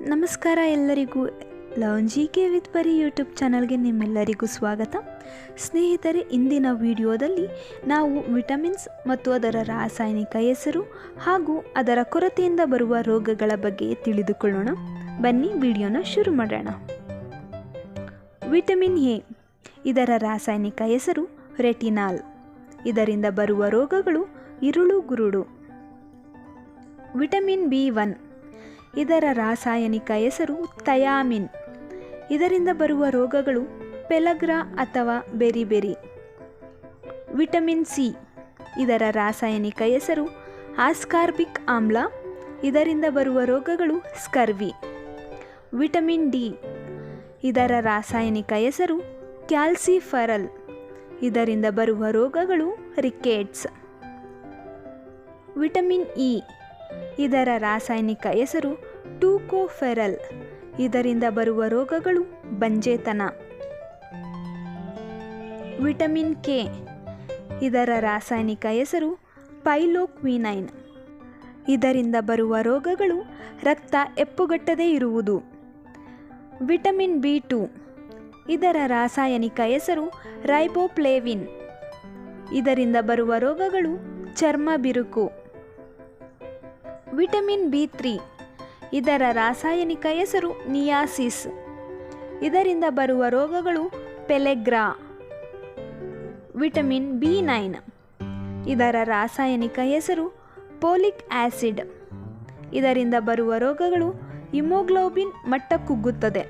ನಮಸ್ಕಾರ ಎಲ್ಲರಿಗೂ. ಲವಂಜಿಕೆ ವಿತ್ ಪರಿ ಯೂಟ್ಯೂಬ್ ಚಾನಲ್ಗೆ ನಿಮ್ಮೆಲ್ಲರಿಗೂ ಸ್ವಾಗತ. ಸ್ನೇಹಿತರೆ, ಇಂದಿನ ವಿಡಿಯೋದಲ್ಲಿ ನಾವು ವಿಟಮಿನ್ಸ್ ಮತ್ತು ಅದರ ರಾಸಾಯನಿಕ ಹೆಸರು ಹಾಗೂ ಅದರ ಕೊರತೆಯಿಂದ ಬರುವ ರೋಗಗಳ ಬಗ್ಗೆ ತಿಳಿದುಕೊಳ್ಳೋಣ. ಬನ್ನಿ ವಿಡಿಯೋನ ಶುರು ಮಾಡೋಣ. ವಿಟಮಿನ್ ಎ, ಇದರ ರಾಸಾಯನಿಕ ಹೆಸರು ರೆಟಿನಾಲ್. ಇದರಿಂದ ಬರುವ ರೋಗಗಳು ಇರುಳು ಗುರುಡು. ವಿಟಮಿನ್ ಬಿ1, ಇದರ ರಾಸಾಯನಿಕ ಹೆಸರು ಥಯಾಮಿನ್. ಇದರಿಂದ ಬರುವ ರೋಗಗಳು ಪೆಲಗ್ರಾ ಅಥವಾ ಬೆರಿಬೆರಿ. ವಿಟಮಿನ್ ಸಿ, ಇದರ ರಾಸಾಯನಿಕ ಹೆಸರು ಆಸ್ಕಾರ್ಬಿಕ್ ಆಮ್ಲ. ಇದರಿಂದ ಬರುವ ರೋಗಗಳು ಸ್ಕರ್ವಿ. ವಿಟಮಿನ್ ಡಿ, ಇದರ ರಾಸಾಯನಿಕ ಹೆಸರು ಕ್ಯಾಲ್ಸಿಫೆರಲ್. ಇದರಿಂದ ಬರುವ ರೋಗಗಳು ರಿಕೆಟ್ಸ್. ವಿಟಮಿನ್ ಇ, ಇದರ ರಾಸಾಯನಿಕ ಹೆಸರು ಟೂಕೋಫೆರಲ್. ಇದರಿಂದ ಬರುವ ರೋಗಗಳು ಬಂಜೆತನ. ವಿಟಮಿನ್ ಕೆ, ಇದರ ರಾಸಾಯನಿಕ ಹೆಸರು ಪೈಲೋಕ್ವಿನೈನ್. ಇದರಿಂದ ಬರುವ ರೋಗಗಳು ರಕ್ತ ಹೆಪ್ಪುಗಟ್ಟದೇ ಇರುವುದು. ವಿಟಮಿನ್ ಬಿ2, ಇದರ ರಾಸಾಯನಿಕ ಹೆಸರು ರೈಬೋಫ್ಲೇವಿನ್. ಇದರಿಂದ ಬರುವ ರೋಗಗಳು ಚರ್ಮ ಬಿರುಕು. ವಿಟಮಿನ್ ಬಿ3, ಇದರ ರಾಸಾಯನಿಕ ಹೆಸರು ನಿಯಾಸಿಸ್. ಇದರಿಂದ ಬರುವ ರೋಗಗಳು ಪೆಲೆಗ್ರಾ. ವಿಟಮಿನ್ ಬಿ9, ಇದರ ರಾಸಾಯನಿಕ ಹೆಸರು ಪೋಲಿಕ್ ಆಸಿಡ್. ಇದರಿಂದ ಬರುವ ರೋಗಗಳು ಹಿಮೋಗ್ಲೋಬಿನ್ ಮಟ್ಟ ಕುಗ್ಗುತ್ತದೆ.